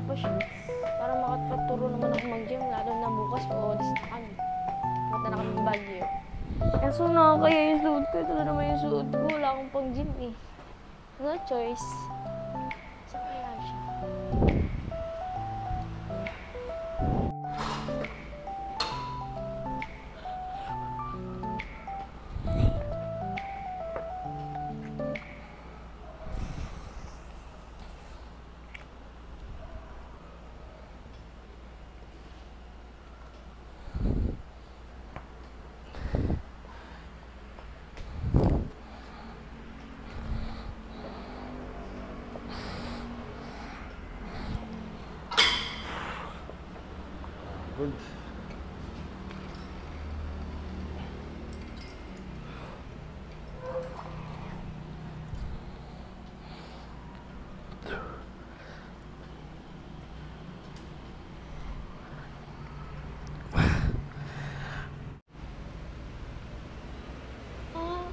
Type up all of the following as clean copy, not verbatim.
Tapos, para makatuturo naman ako mag-gym, lalo na bukas po, alis na kami. Punta na kami ng Baguio. Kaso nakakaya yung suot ko. Ito na naman yung suot ko. Wala akong pang gym eh. No choice. Saan kaya siya? Good.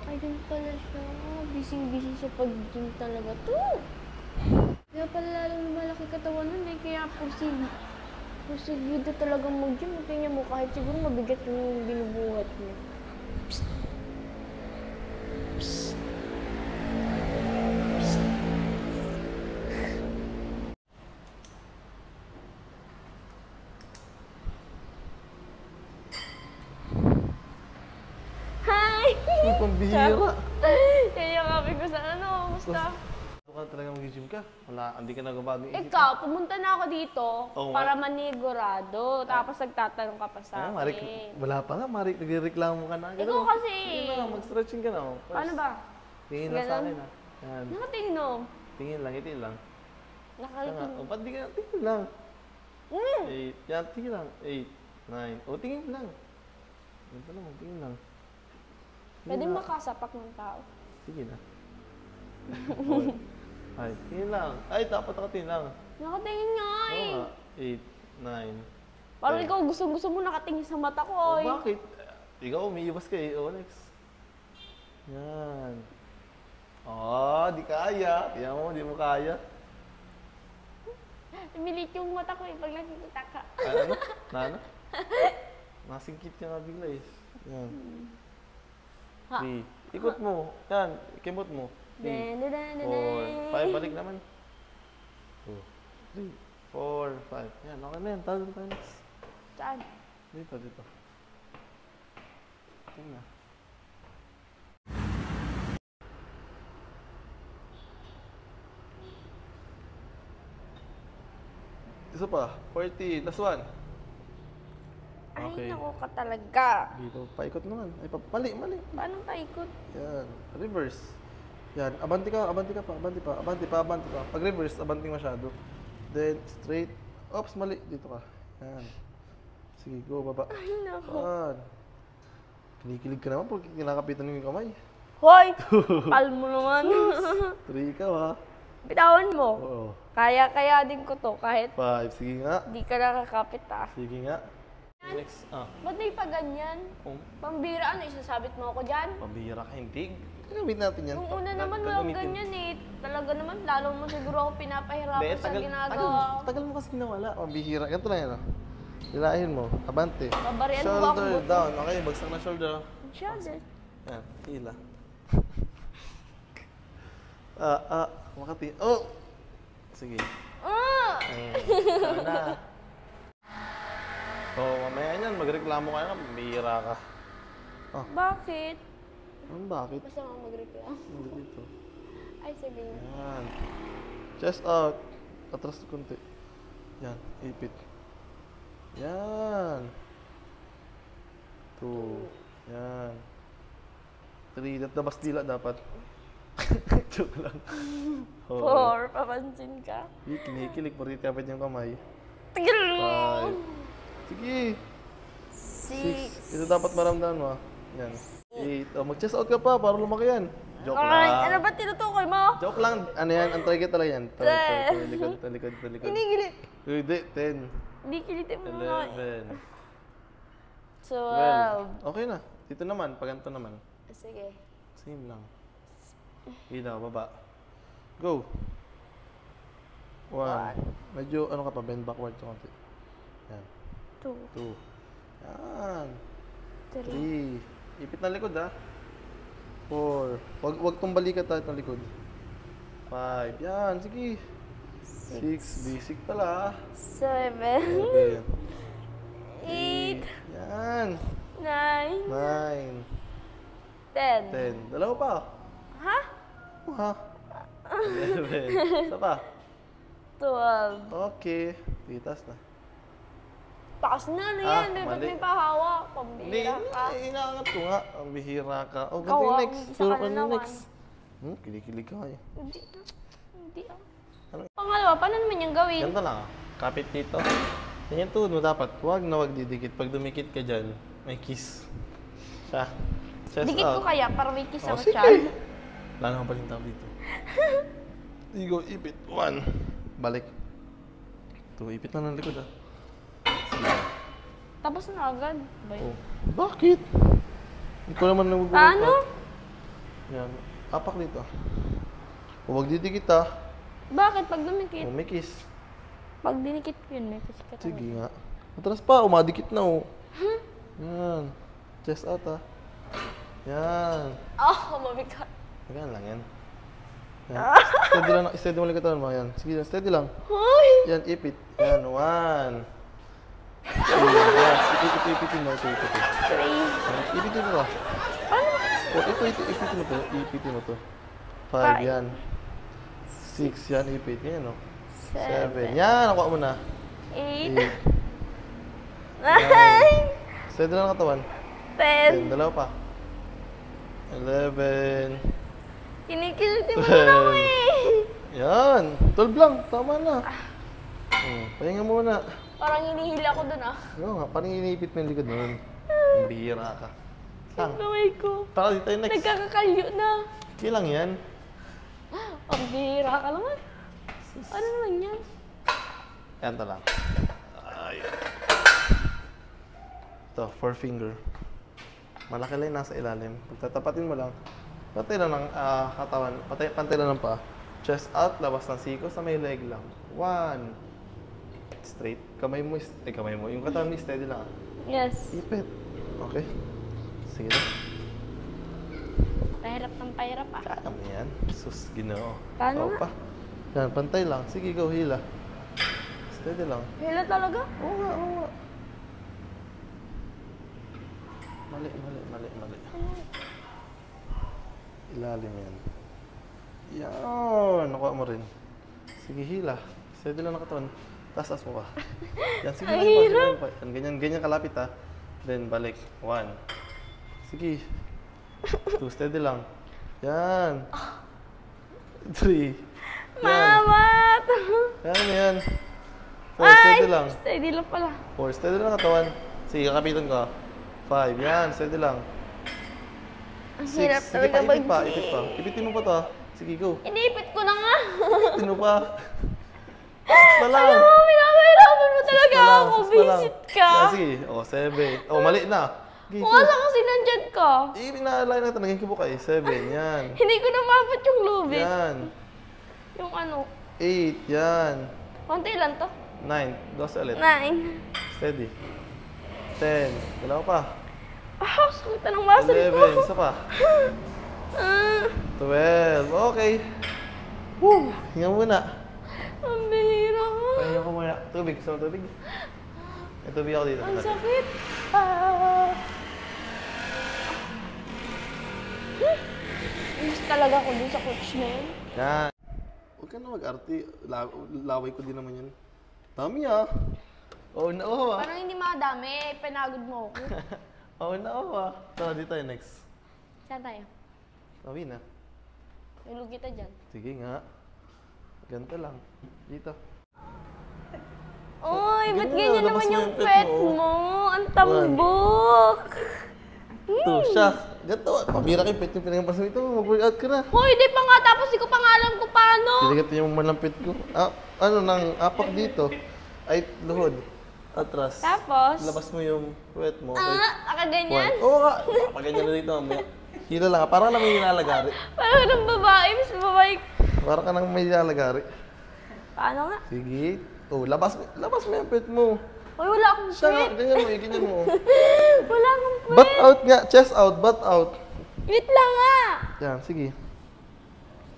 Ay, ganun pala siya. Busy-busy sa pag-gym talaga to. Kaya pala lalong malaki katawan nun eh. Kaya posiblida talagang mag-gym. Tingnan mo, kahit siguro mabigat yung binubuhat mo. Psst. Psst. Psst. Hi! Ang pambihira. Kaya kapi ko sa ano, musta? Ka talaga mag-gym ka? Wala, hindi ka nagbabago yung isip. Ikaw, pumunta na ako dito Oo, para manigurado. Tapos nagtatanong ka pa sa Ay, akin. wala pa nga, nagreklamo ka na. Ikaw kasi. Sige na, mag-stretching ka na. Oh. First, Paano ba? Tingin lang sa Ganon? akin, ha. Yan. Nakatingin no? Tingin lang, itin lang. Nakalitin. O, ba't di ka? Tingin lang. Mm. 8. Yan, tingin lang. 8, 9. O, tingin lang. Ganito lang, tingin lang. Pwede makasapak ng tao. Sige na. Ay, tingin lang. Ay, dapat nakatingin lang. Nakatingin nga Oo eh. nga. 8, 9. Parang ikaw gusto mo nakatingin sa mata ko eh. Bakit? Ikaw, umiibas ka eh. O, next. Yan. Oh, di kaya. Tingnan mo, di mo kaya. Milit yung mata ko eh pag nakikita ka. Ano? Ano? Masingkit ka nga bigla eh. Yan. Ha? 3. Ikot mo. Yan. Kimot mo. 3, 4, 5. Balik naman. 2, 3, 4, 5. Yan. Okay na yan. Talo tayo next. Saan? Dito, dito. Tingnan. Isa pa. 40. Last one. Ay, naku ka talaga. Dito. Paikot naman. Ay, mali, mali. Paano paikot? Yan. Reverse. Yan. Abanti ka pa. Abanti pa. Abanti pa. Abanti pa. Pag reverse, abanti masyado. Then, straight. Oops, mali. Dito ka. Yan. Sige, go. Baba. Ay, naku. Yan. Kinikilig ka naman pag kinakapitan mo yung kamay. Hoy! Pal mo naman. 3 ikaw ha. Bitawan mo. Oo. Kaya din ko to kahit 5. Sige nga. di ka nakakapit ah. Sige nga. Next. Ba't may pa ganyan? Pambira, ano, isasabit mo ako dyan? Pambihira ka. Hindi. Gagamit natin yan. Nung una naman walang ganyan eh. Talaga naman, lalo mo siguro ako pinapahirapan sa ginagawa. Tagal mo kasi ginawala. Pambihira. Ganito lang yan. Hilahin mo. Abante. Babarian mo ba ako? Shoulder down. Okay, bagsak na shoulder. Shoulder. Yan. Hila. Makati. Oh! Sige. Sana. Mamaya yan. Magreklamo ka na. Pambihira ka. Bakit? Bakit? Basta mo magreklamo. Hindi dito. Ay, sige nga. Yan. Chest out. Atras na konti. Yan. Ipit. Yan. 2. Yan. 3. Labas dila dapat. Joke lang. 4, papansin ka. Kinikilig. Pari kapit yung kamay. Tigil mo! 5. Sige. 6. 6. Ito dapat maramdaman mo. Yan. 8. Oh, mag-chest out ka pa para lumaki yan. Joke Ay, lang. ano ba tinutukoy mo? Joke lang. Ano yan? Ang target talaga yan. Talikod. Inigilit. Hindi. 10. Hindi kilitin mo nga. 11. 12. Okay na. Dito naman. Paganto naman. Sige. Same lang. Ilaw. Baba. Go. 1. Medyo ano ka pa, bend backward sa konti. Yan. 2, 2. Yan. 3, 3. Ipit na likod ha. 4. Wag tong balikat tayo ng likod. 5. Yan, sige. 6. Basic pala. 7, 7. 8, Yan. 9, 9. 10. 10. Dalawa pa. Ha? Ha? 11. Isa pa. 12. Okay. Titas na. Takas na, ano yan? Di ba't mali. may pahawak? Hindi, Pambira ka. inaangat ko nga. Ang bihira ka. Oh, Ikaw, ganito yung ah, next. isa Turo ka ka na na naman. next. Kilig-kilig ka ngayon. Hindi. Hindi ah. Ano? Pangalawa, paano naman yung gawin? Ganito lang. Kapit dito. Yan yung tuhod mo dapat. Huwag na huwag didikit. Pag dumikit ka dyan, may kiss. Siya. Chest Dikit ko out. kaya para may kiss Oh, ako sige. siya. Wala na akong palintang dito. Igo, ipit. 1. Balik. 2. Ipit na ng likod ah. Tapos na agad. Ba yun? Oh. Bakit? Hindi ko naman nagugulat. Paano? Yan. Apak dito. Huwag didikit ah. Bakit? Pag dumikit? Oh, may kiss. Pag dinikit ko yun, may kiss ka Sige talaga. nga. Matras pa. Umadikit na oh. Yan. Chest out ah. Yan. Oh, mabigat. Maganda lang yan. Yan. Steady lang. Steady mo lang katawan mo. Yan. Sige lang. Steady lang. Hoy! Yan. Ipit. Yan. 1. Yan. Ipitin mo. Ito. 3. Yan. Ipitin mo to. Paano? Oh, ito. Ipitin mo to. Ipitin mo to. 5. Five. Yan. 6. Yan. Ipit. Ganyan oh. 7. 7. Yan. Nakuha mo na. 8. 8. 9. Steady lang ang katawan. 10. 10. Dalawa pa. 11. Kinikiliti mo na ako eh. Yan. 12 lang. Tama na. Pahinga muna. Parang hinihila ko dun ah. Oo nga. Parang iniipit mo yung likod nun. Ang bihira ka. Lang. Kamay ko. Para dito tayo next. Nagkakakalyo na. Okay lang yan. Ang bihira ka naman. Ano naman yan? Yan ta lang. Ay. Ito, 4 finger. Malaki lang yung nasa ilalim. Pagtatapatin mo lang. Pantay lang ng katawan. Pantay lang ng paa. Chest out, labas ng siko sa may leg lang. 1. Straight. Kamay mo, kamay mo. Yung katawan mo, steady lang. Yes. Ipit. Okay. Sige na. Pahirap ng pahirap ah. Kaya mo yan. Sus, ginoo. Paano Oo pa. Yan, pantay lang. Sige, go, hila. Steady lang. Hila talaga? Oo nga, oo nga. Mali. Ilalim yan. Yan. Nakuha mo rin. Sige, hila. Steady lang ang katawan. Taas mo pa. Yan, sige lang pa. Sige lang pa. Yan, ganyan kalapit ha. Then, balik. 1. Sige. 2, steady lang. Yan. 3. Mamat! Yan mo yan. 4, steady lang. Steady lang pala. 4, steady lang ang katawan. Sige, kakapitan ko. 5, yan, steady lang. Ang 6, hirap sige talaga pa, ipit pa, mag-G. ipit pa. Ipitin mo pa to. Sige, go. Iniipit ko na nga. Ipitin mo pa. 6 pa lang. Alam mo, pinapahirapan mo talaga Six pa lang, ako. six pa lang. Visit ka. Yan, sige. O, 7. O, mali na. Sige, go. Kung asa kasi nandyan ka. Inaalala natin, naging kibo ka eh. 7, yan. Hindi ko namabot yung lubid. Yan. Yung ano. 8, yan. Konti lang to. 9, 12 ulit. 9. Steady. 10, dalawa pa. Ah, sakit ng muscle ko. 11, isa pa. Ah, 12, okay. Woo! Hinga muna. ang bihira ka. Pahinga ko muna. Tubig, gusto mo tubig? May tubig ako dito. Ang sakit. Ah. Miss talaga ako dun sa coach na yun. Yan. Huwag ka na mag-arte. Laway ko din naman yan. Dami ah. Oo na oo ah. Parang hindi makadami. Pinagod mo ako. Oo na oo ah. Tara, dito tayo next. Saan tayo? Sabi na. Ilog kita dyan. Sige nga. Ganito lang. Dito. Uy, ba't Ganyan, ganyan labas naman mo yung yung pet pet mo. mo? Ang tambok. Ito, siya. Ganito. Pabira kayo pet yung pinagampasan ito. Mag-workout ka na. Hoy, di pa nga. Tapos di ko pa nga alam kung paano. Tinigat niyo mo man ng pet ko. Ah, ano nang apak dito. Ay, luhod. Atras. Tapos? Labas mo yung puwet mo. Okay. Nakaganyan? Oo nga. Papaganyan na dito mamaya. Hila lang. Parang lang may nilalagari. Parang ng babae. Mas babae. Parang ka nang may nilalagari. Paano nga? Sige. Oh, labas mo yung pet mo. Uy, wala akong Siya nga, pet. ganyan mo. Wala akong pet. Butt out nga, chest out, butt out. Wait lang nga. Yan, sige.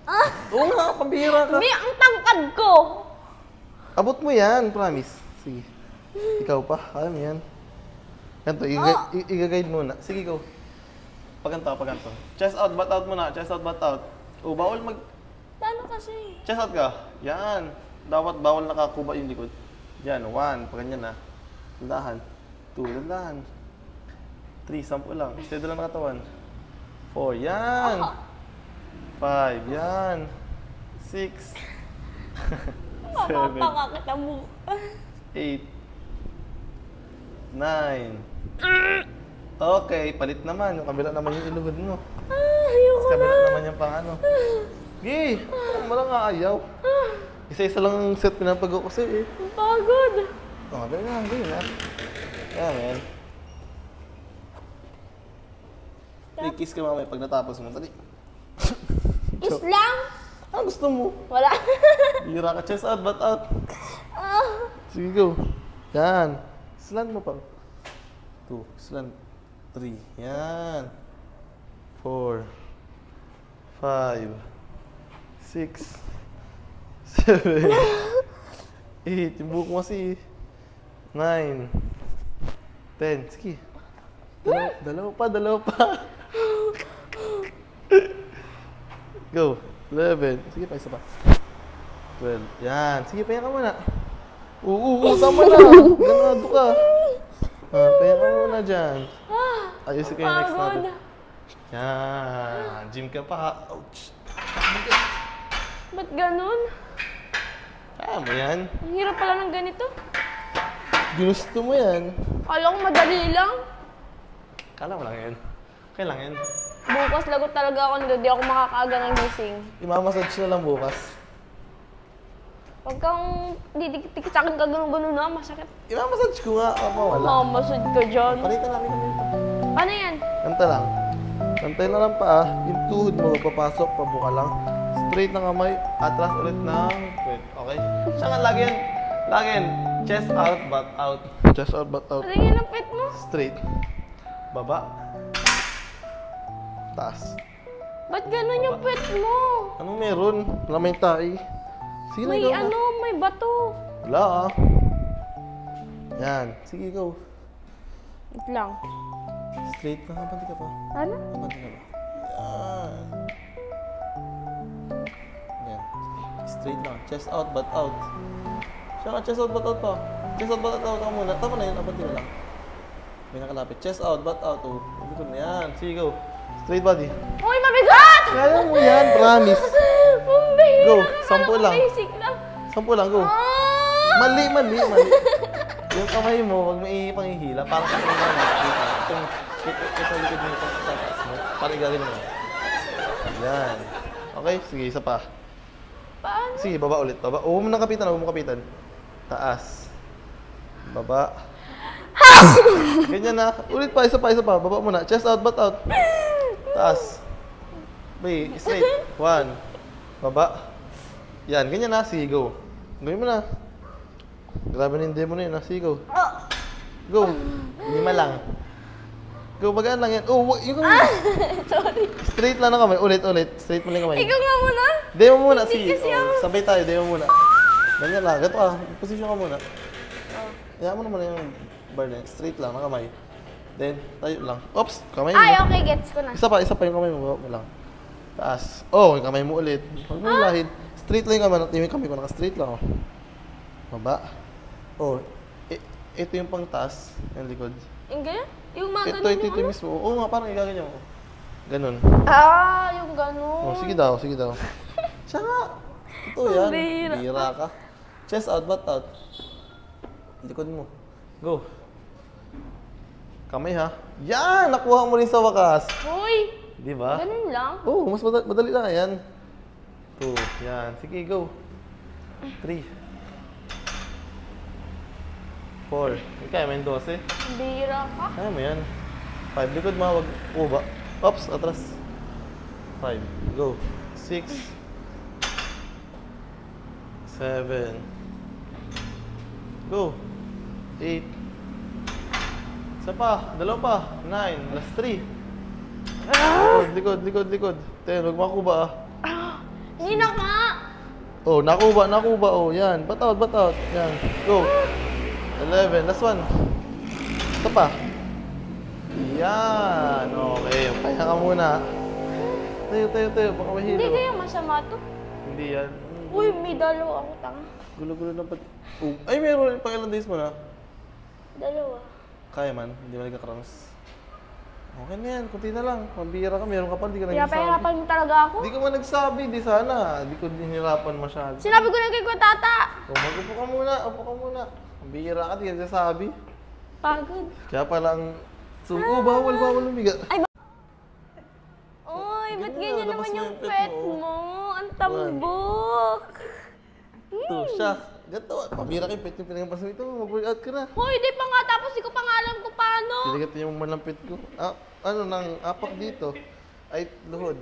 Ah, Oo nga, pambihira ka. may ang tangkad ko. Abot mo yan, promise. Sige. Ikaw pa, kaya mo yan. Ganito, i-guide muna. Sige, go. Paganto. Chest out, butt out muna. Chest out, butt out. Oh, bawal mag... Paano kasi? Chest out ka. Yan. Dapat bawal nakakuba yung likod. Yan, 1. Paganyan na. Dandahan. 2. Dandahan. 3. 10 lang. Steady lang nakatawan. 4. Yan. 5. Yan. 6. 7. Mapapakakita mo. 8. 9. Okay, palit naman. Yung kabila naman yung iluhod mo. Ayoko Kabila na. naman yung pang ano. Gi! Malang ayaw. Isa-isa lang ang set pinapagawa ko sa'yo eh. Ang pagod. Oh, ganyan na. Yan, man. I-kiss ka mamaya pag natapos mo. Dali. Kiss lang? Ano gusto mo? Wala. Hira ka, chest out, butt out. Ah. Sige, go. Yan. Slant mo pa. 2. Slant. 3. Yan. 4. 5. 6. 7. 8. Yung buhok mo kasi. 9. 10. Sige. Dalawa pa. Go. 11. Sige pa, isa pa. 12. Yan. Sige, pahinga ka muna. Tama na. Ganado ka. Pahinga ka muna dyan. Ayusin ko yung next natin. Yan. Gym ka pa. Ouch. Ba't ganun? Kaya mo yan. Ang hirap pala ng ganito. Ginusto mo yan. Kala ko madali lang. Kala mo lang yan. Okay lang yan. Bukas lagot talaga ako nito. Di ako makakaaga ng gising. Imamassage na lang bukas. Pag kang didikit sa akin ka ganun-ganun na, masakit. Imamassage ko nga. Apa, wala. Mamasod ka dyan. Palitan namin kami. Paano yan? Kanta lang. Kantay na lang pa. Yung tuhod mo, papasok, pabuka lang. Straight na kamay, atras ulit ng wait, okay? Siya nga, lagi yan. Chest out, butt out. Chest out, butt out. Ano yan ang pet mo? Straight. Baba. Taas. Ba't ganun yung pet mo? Anong meron? Wala may tae. Sige na, May ikaw na. ano, may bato. Wala ah. Yan. Sige, go. Wait lang. Straight na, abanti ka pa. Ano? Abanti ka pa. Yan. Yan. Straight lang. Chest out, butt out. Siya ka, chest out, butt out pa. Chest out, butt out ka muna. Tama na yun, abanti na lang. May nakalapit. Chest out, butt out. Oh, hindi ko na yan. Sige, go. Straight body. Uy, mabigat! Kaya mo yan, promise. Mambihira Go, ka 10 naman, lang. Basic lang. 10 lang, go. Ah! Mali. Yung kamay mo, huwag mo ipangihila. Parang kasi naman, ito likod mo itong tataas mo. Parang gagawin mo. Yan. Okay, sige, isa pa. Paano? Sige, baba ulit. Baba. Huwag mo nang kapitan, huwag mo kapitan. Taas. Baba. Ganyan na. Ulit pa, isa pa. Baba muna. Chest out, butt out. Taas. Bay, straight. 1. Baba. Yan, ganyan na. Sige, go. Gawin mo na. Grabe na yung demo na yun. Sige, go. Go. 5 lang. Go, bagaan lang yan. Oh, yung kamay. Sorry. Straight lang na kamay. Ulit. Straight mo lang yung kamay. Ikaw nga muna. Demo muna. Hindi Sige. kasi Oh, ako. sabay tayo. Demo muna. Ganyan lang. Gato ka. Position ka muna. Oh. Hayaan mo naman yung bar na yun. Straight lang na kamay. Then, tayo lang. Oops! Kamay mo. Ay, okay, gets ko na. Isa pa yung kamay mo. Baba mo lang. Taas. Oh, yung kamay mo ulit. Huwag mo hilahin. Straight lang yung kamay. Yung kamay ko naka-straight lang. Oh. Baba. Oh, ito yung pang taas. Yung likod. Yung ganyan? Yung mga Ito ganun yung ano? mismo. Oo nga, parang igaganyan mo. Ganun. Ah, yung ganun. Oh, sige daw. Siya nga. Ito yan. Bihira. Bihira ka. Chest out, butt out. Likod mo. Go. Kamay ha. Yan! Nakuha mo rin sa wakas. Hoy, Di ba? ganun lang. Oo, mas madali lang yan. 2. Yan. Sige, go. 3. 4. Kaya mo yung 12. Bira ka. Kaya mo yan. 5. Likod mo. Wag uba. Oops, atras. 5. Go. 6. 7. Go. 8. Isa pa. Dalawa pa. 9. Last 3. Likod. 10. Huwag makuba Hindi na nga! Oh, nakuba. Oh, yan. Bat out. Yan. Go. 11. Last 1. Isa pa. Yan. Okay. Kaya ka muna. Tayo. Baka mahilo. Hindi kaya masama to. Hindi yan. Uy, may dalawa ako, tanga. Gulo-gulo na pati. Oh. Ay, meron. Pang ilang days mo na? Dalawa. Kaya man. Hindi man nagka-crumbs. Okay na yan. Kunti na lang. Mabihira ka. Meron ka pa. Hindi ka Kaya nagsasabi. pahirapan mo talaga ako. Hindi ka man nagsabi. Di sana. Hindi ko dinirapan masyado. Sinabi ko na kay Tata. Oh, mag-upo ka muna. Mabihira ka. Hindi ka nagsasabi. Pagod. Kaya palang suko. Bawal lumiga. Uy, ba't Ganyan ganyan na, naman labas mo yung yung pet pet mo. mo? Ang tambok. Ito, siya. Ganito. Pabira kayo. Pet yung pinagampasan ito. Mag-workout ka na. Hoy, di pa nga. Tapos di ko pa nga alam kung paano. Piligat yung malampit ko. Nang apak dito. Ay, luhod.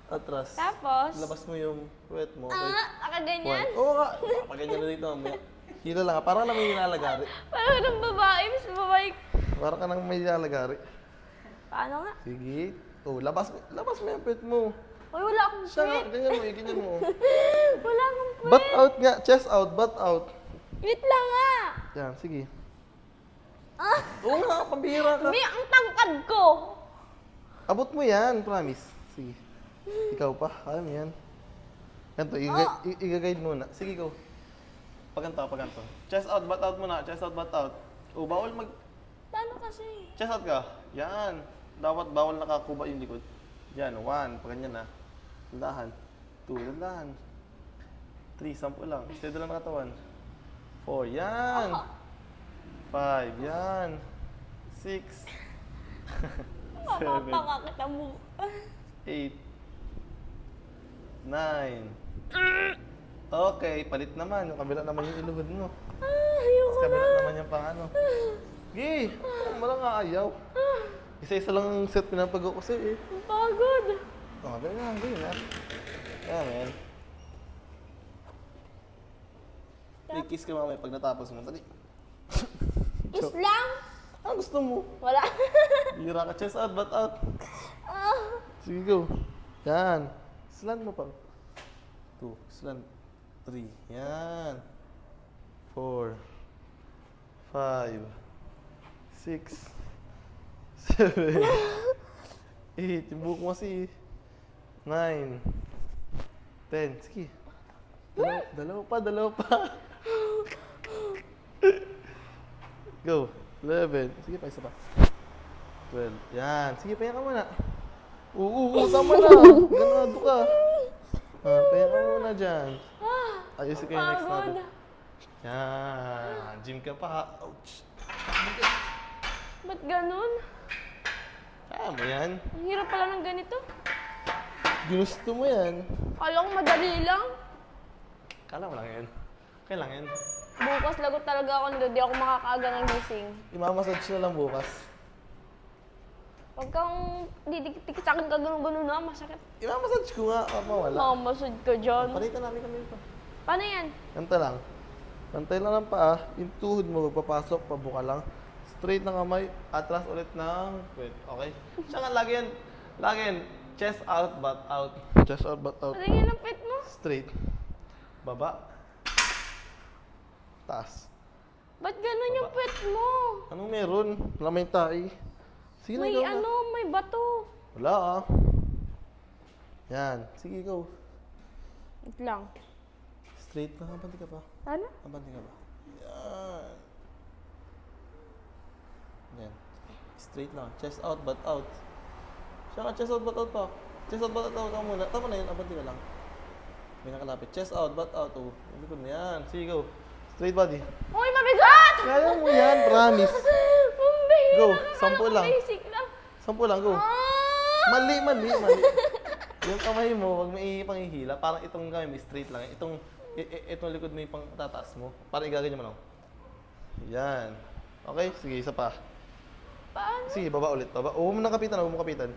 Atras. Tapos? Labas mo yung puwet mo. Okay? Nakaganyan? Oo nga. Papaganyan na dito mamaya. Hila lang. Parang lang may nilalagari. Parang ng babae. Mas babae. Parang ka nang may nilalagari. Paano nga? Sige. Oh, labas mo yung puwet mo. Uy, wala akong Siya nga. pet. Ganyan mo. Wala akong pet. Butt out nga. Chest out. Butt out. Wait lang nga. Yan. Sige. Oo nga. Pambihira ka. May ang tangkad ko. Abot mo yan. Promise. Sige. Ikaw pa. Kaya mo yan. Ganito. I-guide muna. Sige, go. Paganto. Chest out. Butt out muna. Chest out. Butt out. Oh, bawal mag... Paano kasi? Chest out ka. Yan. Dapat bawal nakakuba yung likod. Yan. 1. Paganyan na. Dandahan. 2. Dandahan. 3. 10 lang. Steady lang nakatawan. 4. Yan. 5. Yan. 6. 7. Mapapakakita mo. 8. 9. Okay. Palit naman. Yung kabila naman yung iluhod mo. Ayoko Kabila na. naman yung pangano. Gay! Malang aayaw. Isa-isa lang ang set pinapagaw ko sa'yo eh. Ang pagod. Ganyan na. Kaya men. May kiss ka mamaya pag natapos mo. Dali. Kiss lang? Ano gusto mo? Wala. Hira ka. Chest out, butt out. Ah. Sige, go. Yan. Slant mo pang. 2. Slant. 3. Yan. 4. 5. 6. 7. 8. Yung buhok mo kasi. 9. 10. Sige. Dalawa pa. Go. 11. Sige pa, isa pa. 12. Yan. Sige, pahinga ka muna. Tama na. Ganado ka. Pahinga ka muna dyan. Ayusin ko yung next natin. Pagod. Yan. Gym ka pa ha. Ouch. Ba't ganun? Kaya mo yan. Ang hirap pala ng ganito. Ginusto mo yan. Kala ko madali lang. Kala mo lang yan. Okay lang yan. Bukas lagot talaga ako nito. Di ako makakaaga ng gising. Imamassage na lang bukas. Huwag kang didikit sa akin ka ganun-ganun na. Masakit. Imamassage ko nga. Mawala. Mamasod ka dyan. Palitan namin kami pa. Paano yan? Ganito lang. Pantay lang ng paa. Yung tuhod mo magpapasok. Pabuka lang. Straight na kamay. Atras ulit ng puwet. Okay? Siya nga lagi yan. Lagi yan. Chest out, butt out. Chest out, butt out. Ano yan ang pet mo? Straight. Baba. Taas. Ba't ganun yung pet mo? Anong meron? Wala may tae. Sige na, May ikaw na. ano, may bato. Wala ah. Yan. Sige, go. Wait lang. Straight na. Abanti ka pa. Ano? Abanti ka pa. Yan. Yan. Straight lang. Chest out, butt out. Siya ka, chest out, butt out pa. Chest out, butt out ka muna. Tama na yun. Abanti ka lang. May nakalapit. Chest out, butt out. Oh. Hindi ko na yan. Sige, go. Straight body. Uy, mabigat! Kaya mo yan. Promise. Mambihira Go, ka 10 naman, lang. Basic lang. 10 lang, go. Ah! Mali. Yung kamay mo, wag mo ipangihila. Parang itong kamay mo, straight lang. Itong likod mo yung pang tataas mo. Parang igaganyan mo lang. Yan. Okay, sige, isa pa. Paano? Sige, baba ulit. Baba. Huwag mo nang kapitan, huwag mo kapitan.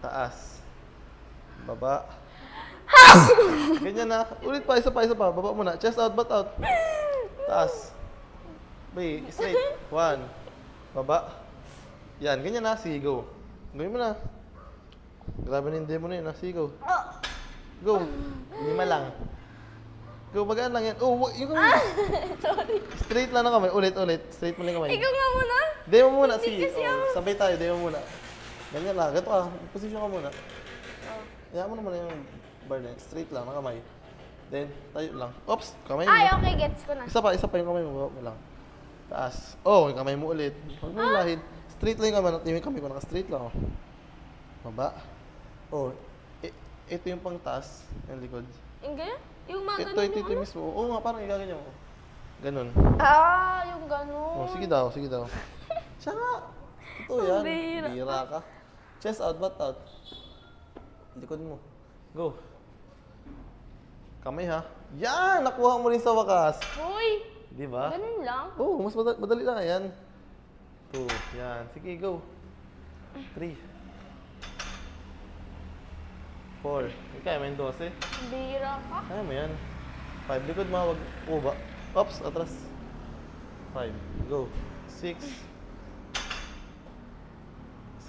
Taas. Baba. Ganyan na. Ulit pa, isa pa, isa pa. Baba muna. Chest out, butt out. Taas. Bay, straight. 1. Baba. Yan, ganyan na. Sige, go. Gawin mo na. Grabe na yung demo na yun. Sige, go. Go. 5 lang. Go, magaan lang yan. Oh, yung kamay. Sorry. Straight lang na kamay. Ulit, ulit. Straight mo lang yung kamay. Ikaw nga muna. Demo muna. Hindi Sige. kasi Oh, ako. sabay tayo. Demo muna. Ganyan lang. Gato ka. Position ka muna. Oh. Hayaan mo naman yung bar na yun. Straight lang na kamay. Then, tayo lang. Oops! Kamay mo. Ay, okay, gets ko na. Isa pa yung kamay mo. Baba mo lang. Taas. Oh, yung kamay mo ulit. Huwag mo lahid. Straight lang yung kamay. Yung kamay ko naka-straight lang. Oh. Baba. Oh, ito yung pang taas. Yung likod. Yung ganyan? Yung mga Ito, ganun ito yung ano? mismo. Oo nga, parang igaganyan mo. Ganun. Ah, yung ganun. Oh, sige daw, sige daw. Siya nga. Ito yan. bihira. Bihira ka. Chest out, butt out. Likod mo. Go. Kamay ha. Yan! Nakuha mo rin sa wakas. Hoy! Di ba? Ganun lang. Oo, mas madali lang yan. 2. Yan. Sige, go. 3. 4. Kaya mo yung 12. Bira ka. Kaya mo yan. 5. Likod mo. Wag uba. Oops, atras. 5. Go. 6.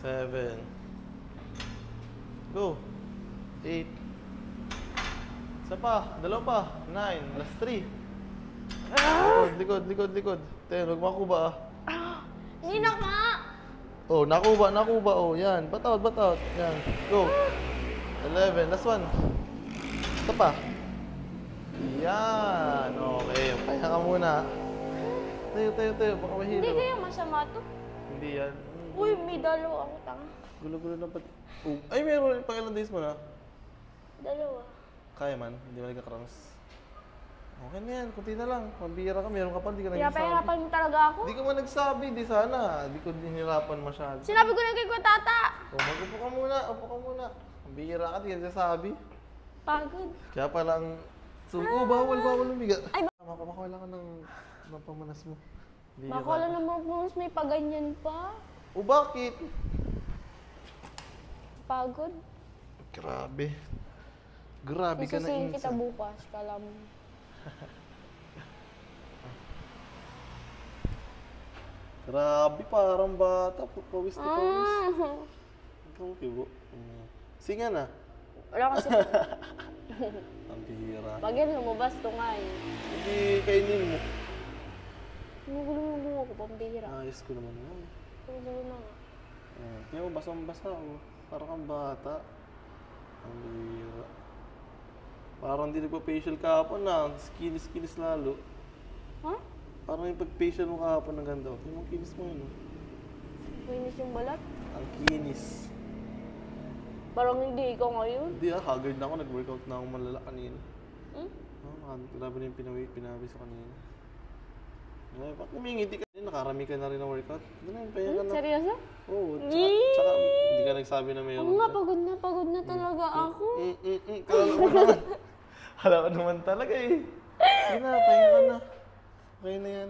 7. Go. 8. Isa pa. 2 pa. 9. Last 3. Likod. 10. Huwag makuba Hindi na nga. Oh, nakuba. Oh, yan. Ba't out. Yan. Go. 11. Last 1. Isa pa. Yan. Okay. Kaya ka muna. Tayo. Baka mahilo. Hindi kaya masama to. Hindi yan. Uy, may dalawa ako tanga. Gulo-gulo na pati. Oh. Ay, meron. Pang ilang days mo na? Dalawa. Kaya man. Hindi man nagka-cramps. Okay na yan. Kunti na lang. Mabira ka. Meron ka pa. Hindi ka nagsasabi. Pinapahirapan mo talaga ako. Hindi ka man nagsabi. Di sana. Hindi ko dinirapan masyado. Sinabi ko na kay Tata. Oh, mag-upo ka muna. Upo ka muna. Mabira ka. Hindi ka nagsasabi. Pagod. Kaya palang... bawal lumiga. Ay, Makawala ka ng pamanas mo. Bihira Makala ka. naman po, mas may paganyan pa. O bakit? Pagod. Grabe. Grabe ka na Isusuyin kita insan. bukas, kala mo. Grabe, parang bata. Pawis na pawis. Ah. Ikaw, kibo. Sige na. Wala kasi. Ang bihira. Pag yan lumabas, tungay. Hindi kainin mo. Magulo yung bunga ko, pambihira. Ayos ko naman yan. Magulo na nga. Kaya mo, basang-basa. Oh. Parang kang bata. Ang bihira. Parang hindi nagpa-facial kahapon na. Kinis lalo. Ha? Parang yung pag-facial mo kahapon ng ganda. Yung mga kinis mo yun. Oh. Mainis yung balat? Ang kinis. Parang hindi ikaw ngayon. Hindi haggard na ako. Nag-workout na ako malala kanina. Hmm? Grabe na yung pinawis ko kanina. Ay, bakit umingiti ka? Nakarami ka na rin ng workout. Ano na, pahinga ka na. Seryoso? Oo, Yee! tsaka hindi ka nagsabi na mayroon Oo nga, ka. pagod na talaga ako. Kala ko naman. Kala ko naman talaga eh. Sige na, pahinga ka na. Okay na yan.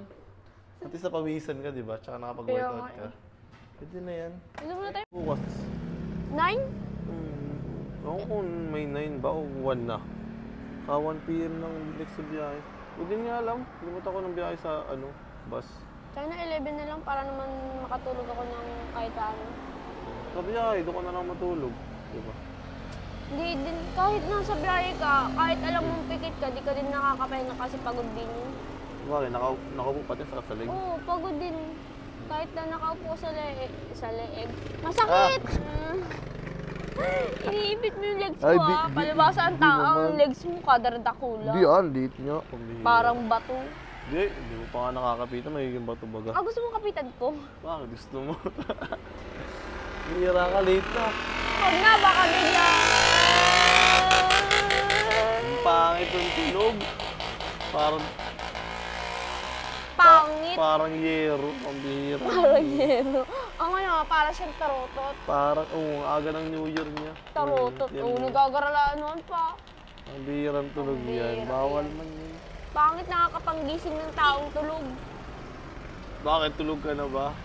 At least napawisan ka, di ba? Tsaka nakapag-workout Kaya ka. nga Pwede na yan. Ano muna tayo? Bukas. 9? Ako kung may 9 ba o 1 na. Ka 1 p.m. ng next na biyahe. Hindi nga alam. Limutan ko ng biyahe sa bus. Sana 11 na lang para naman makatulog ako ng kahit ano. Sa biyahe, doon ka na lang matulog. Di ba? Hindi din, kahit nasa biyahe ka, kahit alam mong pikit ka, di ka din nakakapahinga kasi pagod din yun. Bakit? Nakaupo pati sa salig. Oo, pagod din. Kahit na nakaupo sa leeg. Masakit! Iniipit mo yung legs ko Ay, Palibasa ang tao ang naman. legs mo, kadarda-kula. Liit niya. Parang bato. Hindi mo pa nga nakakapitan, magiging bato baga. Ah, gusto mo kapitan ko? Bakit gusto mo? Bihira ka, late na. Huwag na, baka bigla. Ang pangit ng tulog. Parang Pangit. Parang yero. Ang bihira. Parang yelo. Ang ano, para siyang tarotot. Parang, aga ng New Year niya. Tarotot. Yan Oo, yun. nagagaralaan noon pa. Ang bihirang tulog Ang yan. bihira Bawal yan. man yun. Pangit nakakapanggising ng taong tulog. Bakit tulog ka na ba?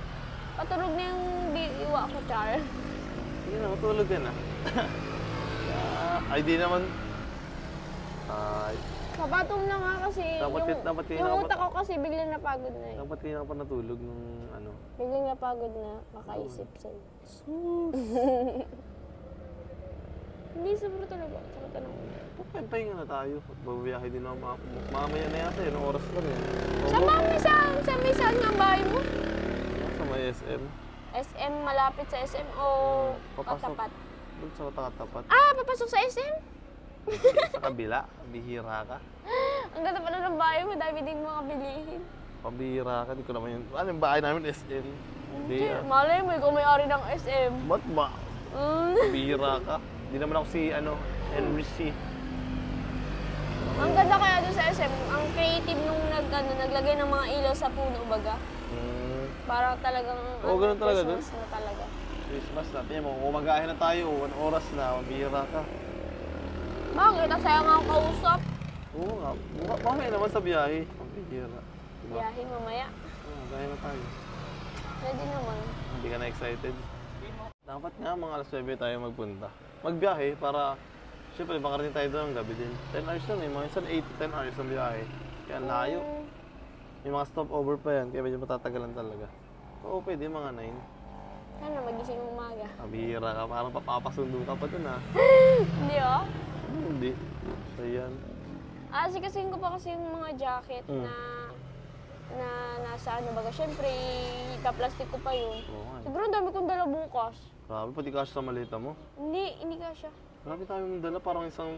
Patulog na yung iwa ko, Char. Sige na, matulog ka na. Ay, di naman. Ay, Kapatom na nga kasi. dapat yung utak ko kasi biglang napagod na eh. dapat hindi ka pa natulog nung ano. Biglang napagod na makaisip sa'yo. Hindi, sobra talaga. Sakit na ako. Pahinga na tayo. Babiyahe din ako. Mamaya na yata yun. Oras na rin. Sa may saan nga ang bahay mo? Sa may SM. SM, malapit sa SM o katapat? Doon sa katapat. Ah, papasok sa SM? Sa kabila. Bihira ka. Ang ganda pala ng bahay mo, dami din mga bilihin. Pabihira ka. Di ko naman yun. Ano yung bahay namin? SM. Hindi ah. Malay mo, ikaw may-ari ng SM. Ba't ba? Mm. Pabihira ka. Hindi naman ako si Henry C. Ang ganda kaya doon sa SM, ang creative nung naglagay ng mga ilaw sa puno, baga. Para talagang Oo, ganun talaga doon. Christmas na talaga. Christmas na. Tingnan mo, umagahin na tayo. 1 oras na. Mabihira ka. Bakit? Ang saya nga ang kausap. Oo nga. Mamaya naman sa biyahe. Mabihira. Diba? Biyahe mamaya. Umagahin na tayo. Pwede naman. Hindi ka na excited? Dapat nga mga alas 9 tayo magpunta. Magbiyahe para, syempre makarating tayo doon ng gabi din. 10 hours lang eh. Mga minsan 8 to 10 hours ang biyahe. Kaya ang layo. May mga stopover pa yan, kaya medyo matatagalan talaga. Oo, pwede mga 9. Sana magising ng umaga. Mabihira ka, parang papapasundo ka pa dun ah. Hindi oh. Hindi. So yan. Asikasuhin ko pa kasi yung mga jacket na nasa ano baga. Siyempre, ipaplastic ko pa yun. Oo nga eh. Siguro ang dami kong dala bukas. Grabe, pati cash sa malita mo. Hindi kasya. Grabe tayo mong dala, parang isang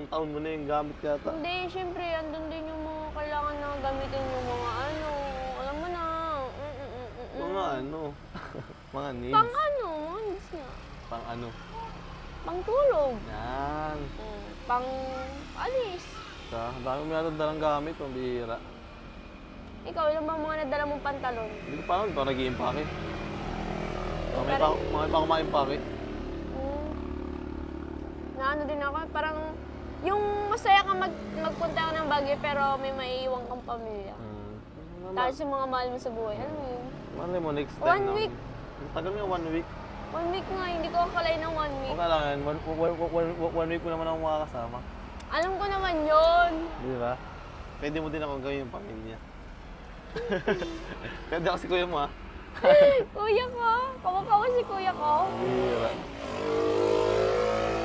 taon mo na yung gamit yata. Hindi, siyempre, andun din yung mga kailangan na gamitin yung mga ano, alam mo na. Mga ano, mga needs. Pang ano, mga needs nga. Pang ano. Pang tulog. Yan. Pang alis. Ang dami mo yata dalang gamit, mabihira. Ikaw, ilan ba mga nadala mong pantalon? Hindi ko parang ito nag-i-impake. Mga pa ako ma-impake. Na ano din ako, parang yung masaya ka magpunta ka ng Baguio pero may maiiwan kang pamilya. Tapos yung mga mahal mo sa buhay, alam mo yun? Malay mo, next time 1 week. Tagal nga 1 week. 1 week nga, hindi ko akalain ng 1 week. Okay lang yan, 1 week ko naman ako makakasama. Alam ko naman yun. Di ba? Pwede mo din akong gawin yung pamilya. Pwede ako si kuya mo ah. Kuya ko, kawa si kuya ko. Bihira.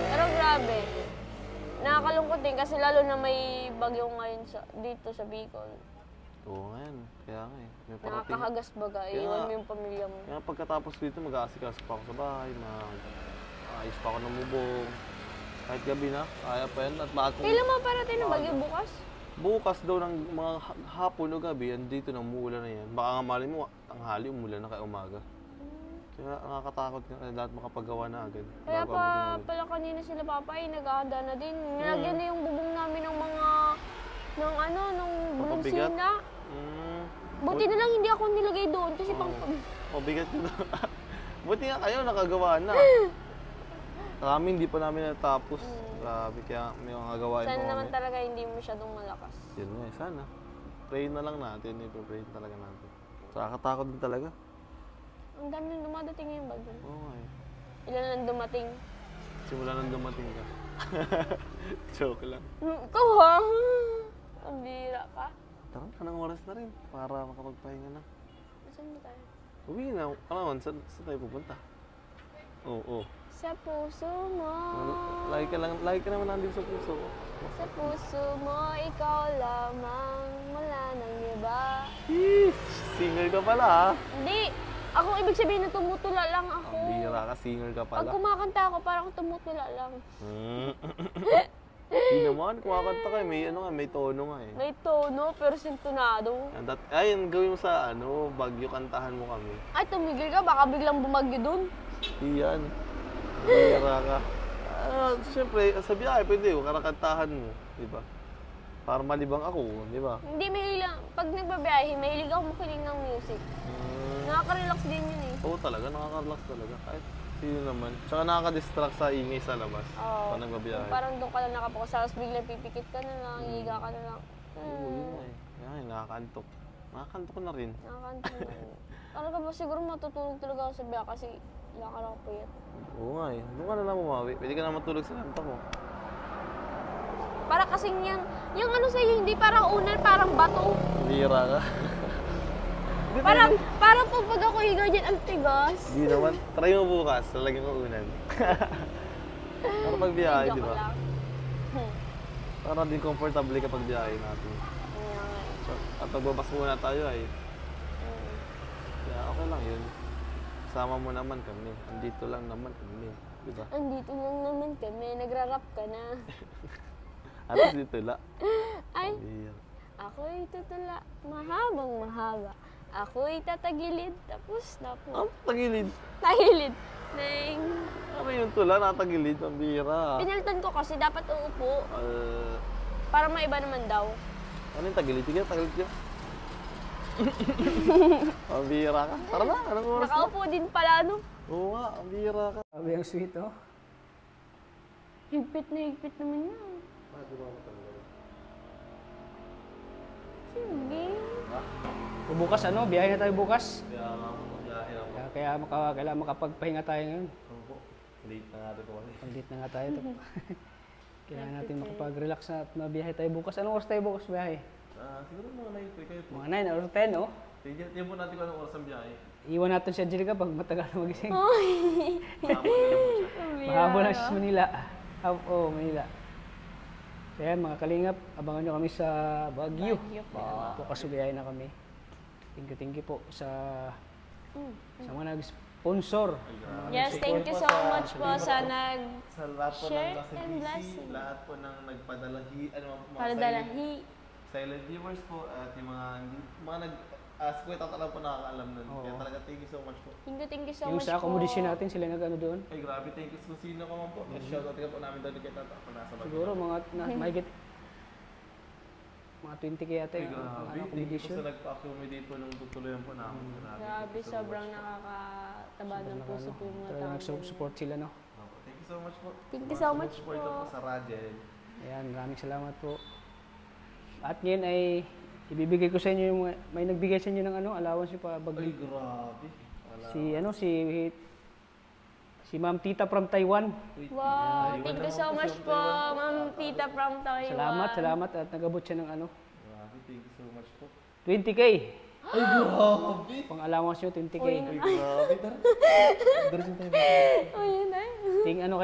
Pero grabe, nakakalungkot din kasi lalo na may bagyo ngayon dito sa Bicol. Oo nga yan, kaya nga eh. May parating. Nakakahagas baga, iiwan mo yung pamilya mo. Kaya pagkatapos dito, mag-aasikaso pa ako sa bahay, ayos pa ako ng bubong. Kahit gabi na, kaya pa yan. At bakit Kailan mo parating na bagyo bukas? bukas daw ng mga hapon o gabi, andito na umuulan na yan. Baka nga mali mo, tanghali, umulan na kaya umaga. Kaya nakakatakot nga lahat makapagawa na agad. Kaya pala kanina sila papa ay nag-aanda na din. Nilagyan na yung bubong namin ng mga, ng bulunsina. Buti na lang hindi ako nilagay doon kasi pang... Mabigat yun. Buti nga kayo, nakagawa na. Kami hindi pa namin natapos. Grabe, kaya may mga gawain pa Sana kami. naman talaga hindi masyadong malakas. Yun nga eh, sana. Pray na lang natin, ipapray talaga natin. Nakakatakot din talaga. Ang dami nang dumadating ngayong bagyo. Oo nga eh. Ilan nang dumating? Simula nang dumating ka. Joke lang. Ikaw ha? Ang bira ka. Tara, anong oras na rin para makapagpahinga na. Saan ba tayo? Uwi na. Ano, saan tayo pupunta? Oo. Sa puso mo. Lagi ka naman nandito sa puso ko. Sa puso mo, ikaw lamang, wala nang iba. Singer ka pala ha? Hindi. Ako ibig sabihin na tumutula lang ako. Bihira ka, singer ka Pag pala. kumakanta ako, parang tumutula lang. Hindi naman, kumakanta ka, may tono nga eh. May tono, pero sintonado. Ayun, gawin mo sa Baguio, kantahan mo kami. Ay, tumigil ka, baka biglang bumagyo dun. Iyan. Bihira ka. Siyempre, sa biyahe, pwede ko, karakantahan mo, di ba? Para malibang ako, di ba? Hindi, pag nagbabiyahe, mahilig ako makinig ng music. Nakaka-relax din yun eh. Oo talaga, nakaka-relax talaga. Kahit sino naman. Tsaka nakaka-distract sa ingay sa labas. Oo. Pag nagbabiyahe. Parang doon ka lang nakapokus, tapos biglang pipikit ka na lang, higa ka na lang. Oo, yun nga eh. Kaya nakaka-antok. Nakaka-antok ko na rin. Nakakanta na rin. Talaga ba siguro matutulog talaga ako sa biyahe kasi wala ka lang puyat. Oo nga eh. Doon ka na lang umawi. Pwede ka na matulog sa kanta ko. Para kasing yung ano sa'yo, hindi parang unan, parang bato. Bira ka. Parang pag ako higa dyan, ang tigas. Hindi naman. Try mo bukas, lalagyan ko unan. Para pag biyahe, di Joke ba? lang. Para din comfortable kapag biyahe natin. So, at magbabas muna tayo ay. Kaya okay lang yun. Sama mo naman kami. Andito lang naman kami. Di ba? Andito lang naman kami, nagra-rap ka na. At least dito lang. Ay, Bira. ako'y tutula, mahabang mahaba. Ako'y tatagilid, tapos na po. Ang tagilid. Tagilid. Neng. Ano yung tula? Natagilid. Ang bira. Pinalitan ko kasi dapat uupo. Para maiba naman daw. Ano yung tagilid? Sige, tagilid ka. Ang bira ka. Tara na, anong oras na? Nakaupo din pala, no? Oo nga, ang bira ka. Sabi ang sweet, oh. Higpit na higpit naman yan. Sige. Bukas ano, biyahe na tayo bukas. Kaya nga po, biyahe ako. Kaya kailangan makapagpahinga tayo ngayon. Opo, late na nga rin po kami. Pag-date na nga tayo. Kailangan natin makapag-relax na at mabiyahe tayo bukas. Anong oras tayo bukas biyahe? Siguro mga 9 po, kayo po. Mga 9 or 10, oh. Tingnan po natin kung anong oras ang biyahe. Iwan natin si Angelica pag matagal na magising. Habang Mahabol lang siya sa Manila. Oo, Manila. So yan, mga kalingap, abangan nyo kami sa Baguio. Baguio po. Bukas biyahe na kami. Thank you po sa mga nag-sponsor. Yes, thank you so much po sa nag... sa lahat po Share ng nasa and GC, blessing. lahat po ng nagpadalahi, ano mga Paladalahi. silent viewers po at yung mga nag-ask ko, lang po nakakaalam nun. Kaya talaga thank you so much po. Thank you so Yung much sa po. accommodation natin, sila nag-ano doon. Ay grabe, thank you kung sino ka man po. Shoutout ka po namin doon kay Tata. Ako nasa Baguio. Siguro mahigit mga 20 kaya yata Ay yung grabe, thank you po accommodation. sa nagpa-accommodate po nung tutuloyan po namin. Grabe, sobrang nakakataba ng puso po yung mga Talagang tao. nag-support sila, no? Thank you so much po. Thank you so much Support po. po sa Rajel. Ayan, maraming salamat po. At ngayon ay ibibigay ko sa inyo yung may nagbigay sa inyo ng allowance yung Ay Baguio. grabe. Wala. Si Ma'am Tita from Taiwan. Wow, thank you so much po, Ma'am Tita from Taiwan. Salamat at nagabot siya ng Grabe, thank you so much po. 20K. Ay grabe. Pang allowance nyo, 20K. Ay grabe. Diretso tayo. Oh, yun na. Ting ano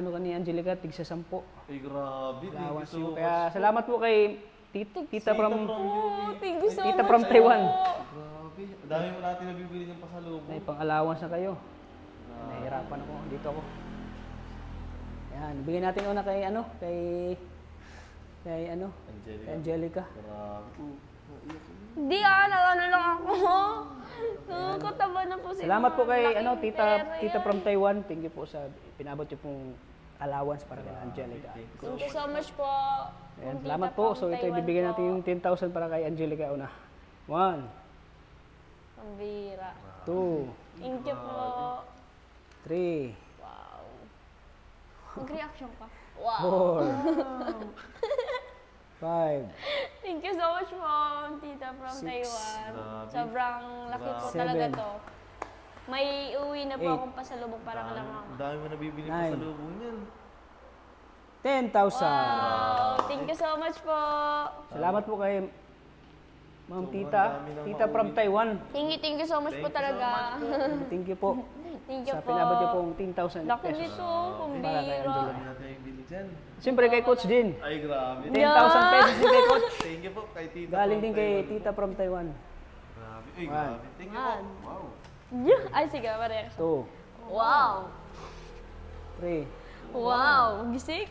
ka ni Angelica, tig sa 10. Ay grabe, thank you Allowance so nyo. much. Kaya salamat po kay Tita from Oh, thank you so Tita much from po. Taiwan. Grabe, dami mo natin nabibili ng pasalubong. May pang allowance na kayo. Nahihirapan ako. Dito ako. Yan. Bigyan natin una kay kay Angelica. Grabe. Hindi ano lang ako. Nakakataba na po si Salamat po kay Laking pera Tita yan. from Taiwan. Thank you po sa pinabot niyo pong allowance para kay Angelica. Thank you so much po. Ayan, Ma'am salamat Tita po. from So ito Taiwan ibibigyan po. natin yung 10,000 para kay Angelica una. 1, Pambira. 2, Thank you po. 3, Wow. Mag-reaction ka. Wow. 4, 5, Thank you so much po, Tita from Taiwan. Grabe. Sobrang laki po Grabe. talaga 7. to. May uwi na po 8. akong pasalubong para ka lang ako. Ang dami mo nabibili 9. pasalubong yan. 10,000. Wow. Thank you so much po. Salamat po kay Ma'am Sobrang Tita. dami ng Tita from mauwi. Taiwan. Thank you so much po talaga. Thank you po. Thank you Sa po. pinabot niyo pong 10,000 Laki pesos. nito, Para kay pambira. Angelica. Dami natin yung bili dyan. Siyempre kay Coach din. Ay grabe. 10,000 pesos din kay Coach. Thank you po kay Tita. Galing from din kay Taiwan po. Tita from Taiwan. Grabe. Ay grabe. Thank you po. Wow. Yeah. Ay, sige, ma-reaction. 2, Wow. 3, Wow. Gisik.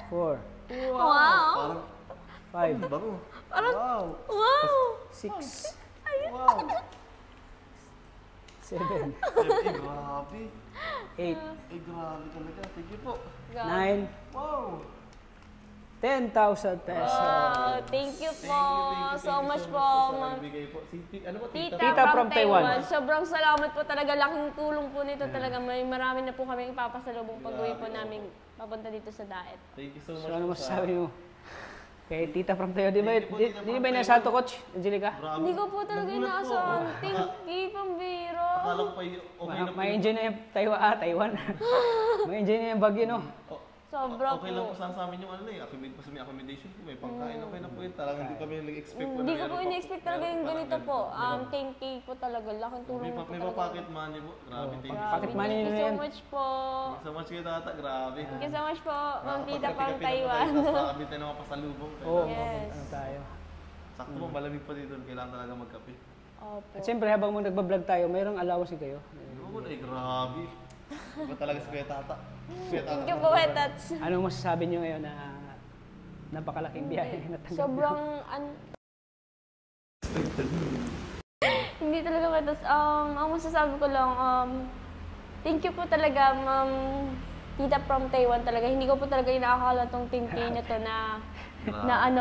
4, Wow. Parang 5, bango. Parang, Wow. wow. 6, Wow. 7, Ay grabe. 8, Ay grabe talaga. Thank you po. 9, Wow. 10,000 pesos. Wow. Thank you po. So much po, Sa ma'am. nagbigay po. Ano po? Tita, Tita from Taiwan. Sobrang salamat po talaga. Laking tulong po nito talaga. May marami na po kami ipapasalubong pag-uwi po namin papunta dito sa Daet. Thank you so much. So ano po sa- masasabi mo? Kay Tita from Taiwan, di ba, Thank you po, di, Tita di from ba Taiwan. inasahan to, Coach Angelica? Grabe. Hindi ko po talaga Nagulat po inaasahan. ako. Thank you, pambiro. Akala ko pa okay na po. May enjoy na yung Taiwan. May enjoy na yung Baguio, no? Oh, Sobra Okay lang po po. sana sa amin yung ano may accommodation po, may pangkain, okay na po yun. Talagang hindi kami nag-expect po na Hindi ko po meron in-expect talaga meron yung pa ganito na po. ganito. 10K po talaga. Laking tulong May, po may talaga. pocket money po. Grabe, thank you so Pocket much. money Thank na you so yan. much po. Thank you so much kayo tata, grabe. Thank you so much po, Ma'am Tita from Nakakapagkape-kape na po Taiwan. tayo, Tapos nakabit tayo ng mga pasalubong. Oo, Yes. ano tayo. Sakto po, malamig pa dito. Kailangan talaga magkape. Opo. At siyempre habang mo nagbablog tayo, mayroong allowance kayo. Oo, ay grabe. Iba talaga si Kuya Tata. Kuya Tata. Thank you po, Wetats. Anong masasabi niyo ngayon na napakalaking biyaya na natanggap? Sobrang, hindi talaga Wetats. Ang masasabi ko lang, thank you po talaga, Ma'am Tita from Taiwan talaga. Hindi ko po talaga inaakala tong 10K na to na ano,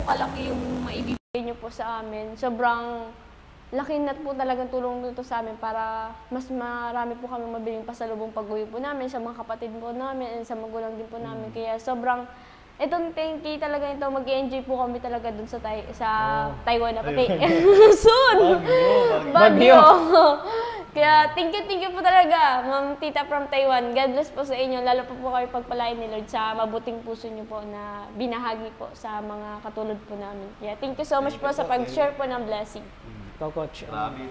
kalaki yung maibibigay niyo po sa amin. Sobrang laki na po talagang tulong nito sa amin para mas marami po kami mabiling pasalubong pag-uwi po namin sa mga kapatid po namin and sa magulang din po namin. Kaya sobrang itong 10K talaga ito, mag-enjoy po kami talaga dun sa Taiwan na pati. Soon! Bagyo! Kaya thank you po talaga, Ma'am Tita from Taiwan. God bless po sa inyo, lalo po kayo pagpalain ni Lord sa mabuting puso niyo po na binahagi po sa mga katulad po namin. Kaya thank you so much po sa pag-share po ng blessing. Ikaw, Coach. Grabe.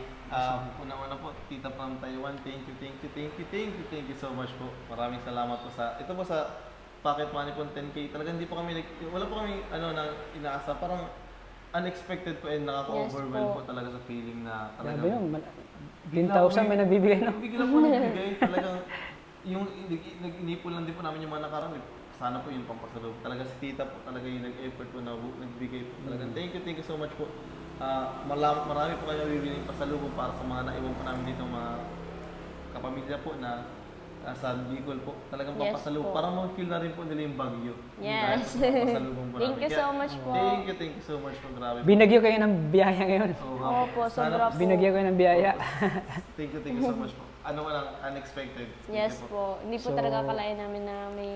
Una-una po, Tita from Taiwan, thank you so much po. Maraming salamat po sa, ito po sa pocket money po 10K. Talagang hindi po kami, wala po kami inaasa. Parang unexpected po and nakaka-overwhelm Yes po talaga sa feeling na Grabe talagang yun. 10,000 may nagbibigay na. bigla po nagbigay. Talagang yung nag-inipon lang din po namin yung mga nakaraan. Sana po yung pampasalubong. Talaga si Tita po talaga yung nag-effort po na nagbigay po. Talagang thank you so much po. Marami po kayo bibiling pasalubong para sa mga naiwan po namin dito mga kapamilya po na sa Bicol po. Talagang Yes papasalubong. po. Parang ma-feel na rin po nila yung Bagyo. Yes. Papasalubong po Thank namin. you Kaya, so much po. Thank you so much po. Grabe po. Binagyo kayo ng biyaya ngayon. Oo nga Opo, Sana sobra po. Binagyo kayo ng biyaya. Thank you so much po. Ano ka lang, unexpected. Thank Yes you po. Hindi po So, talaga akalain namin na may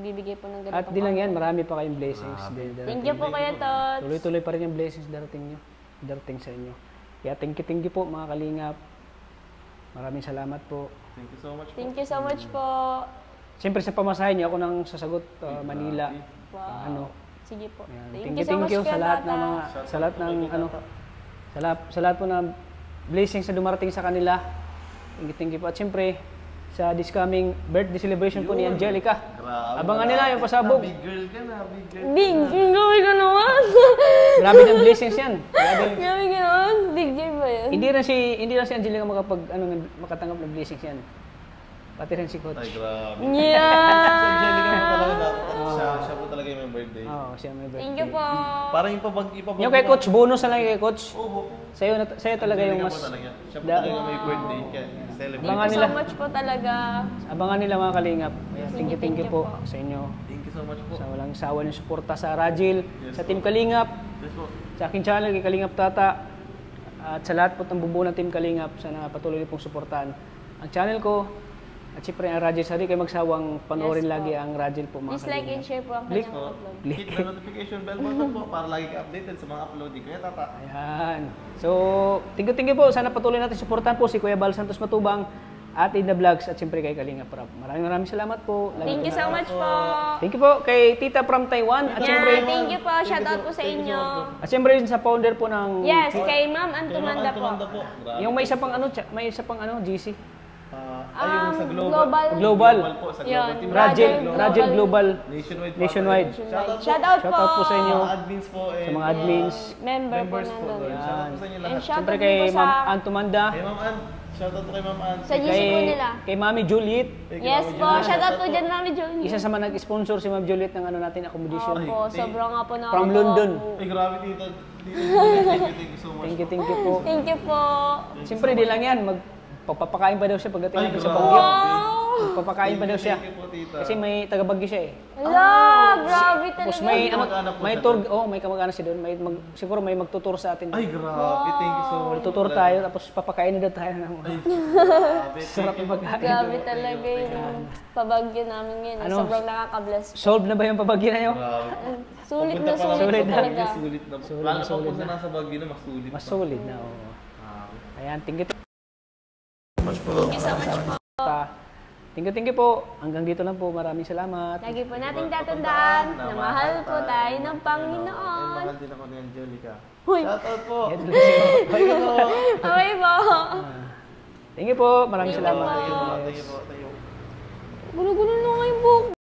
bibigay po ng ganito. At di lang yan, marami pa kayong blessings. din Thank darating. you po Kuya Tots. Tuloy-tuloy pa rin yung blessings darating sa inyo. Kaya thank you po mga kalingap. Maraming salamat po. Thank you so much po. Thank you so much po. Siyempre sa pamasahe niyo, ako nang sasagot Manila. Wow. Ano? Sige po. Ayan. Thank you so much sa Kuya lahat ng Tata. mga Shout sa out lahat po ng kay ano Tata. sa lahat po ng blessings na dumarating sa kanila. Thank you po. At siyempre sa this coming birthday celebration po ni Yun. Angelica. Grabe. Abangan nila yung pasabog. Big girl ka na, big girl. Big, gawin ka naman. Grabe ng blessings yan. Grabe. Gawin ka naman. Big game ba yun? Hindi rin si Angelica makatanggap ng blessings yan. Pati rin si Coach. Ay, grabe. Yeah. Si Angelica po talaga dapat. Siya po talaga yung birthday. Oo, siya may birthday. Thank you po. Parang ipabag. Yung kay Coach, bonus na lang yung kay Coach. Oo. Sa'yo talaga yung mas... po talaga. Siya po Da- talaga may birthday. Kaya celebrate. Abangan Thank you nila. so much po talaga. Abangan nila mga kalingap. Ayan, thank you po sa inyo. Thank you so much po. Sa walang sawa ng suporta sa Rajil, Yes sa po. Team Kalingap, Yes po. sa aking channel, kay Kalingap Tata, at sa lahat po ng bubuo ng Team Kalingap, sana patuloy niyo pong suportahan ang channel ko. At siyempre ang Rajil Sari, kayo magsawang panoorin Yes po. lagi ang Rajil po mga Please like and kalingap. share po ang Click. kanyang So, upload. hit the notification bell button po para lagi ka updated sa mga uploading. Kaya Tata. Ayan. So, thank you po. Sana patuloy natin suportahan po si Kuya Bal Santos Matubang at In The Vlogs at siyempre kay Kalingap Rap. Maraming salamat po. Lagi Thank po you so much po. Thank you po kay Tita from Taiwan at siyempre Yeah, thank you po. Shout out po sa inyo. at siyempre rin sa founder po ng Yes, kay Ma'am Antumanda po. Grabe. yung may isa pang ano GC. Ayun sa Global. po, sa Yun, Global Team. Rajil Global Nationwide. po. Nationwide. Shout out Shout out po sa inyo. Mga admins po. Sa mga admins. Member po Members po. nandun. Shout out po sa inyo And lahat. shout Siyempre out kay din po Ma'am sa... Antumanda, Kay Ma'am Ann. Shout out po kay Ma'am Ann. Sa GC po nila. kay Mami Juliet. Yes po, shout out po dyan Mami Jolie. Isa sa mga nag-sponsor si Ma'am Juliet ng ano natin accommodation. Opo, sobrang nga po na From London. Ay, grabe tita. Thank you so much. Thank you po. Thank you po. Siyempre di lang yan, magpapakain pa daw siya pagdating Ay, natin sa grabe. Baguio. Wow! Magpapakain pa daw siya. Thank you po, tita. Kasi may taga-Baguio siya eh. Ala, grabe Tapos talaga. may ano, kamag-anak po may siya tour, may kamag-anak siya doon. Siguro may magtutur sa atin. Ay, grabe. Thank you so much. Magtutur tayo tapos papakainin daw tayo ng Ay, grabe. sarap ng pagkain. Grabe talaga yung pabagyo namin ngayon. Ano? Sobrang nakaka-bless. Solve na ba yung pabagyo na yun? Grabe. Sulit Pupunta na pa sulit naman Sulit po na. sa talaga. Baguio, sulit na po. Sulit Lalo na pa sulit po sa na. nasa Baguio na, mas sulit Mas pa. solid na. Grabe. Ayan, thank you. Thank you so much po. Thank you po. Hanggang dito lang po. Maraming salamat. Lagi po nating tatandaan na mahal po tayo ng Panginoon. Ay, mahal din ako ni Angelica. Uy. Shoutout po! God bless you. Okay po. Thank you po. Maraming Thank you salamat. po. Thank you po. Gulo-gulo na nga yung buhok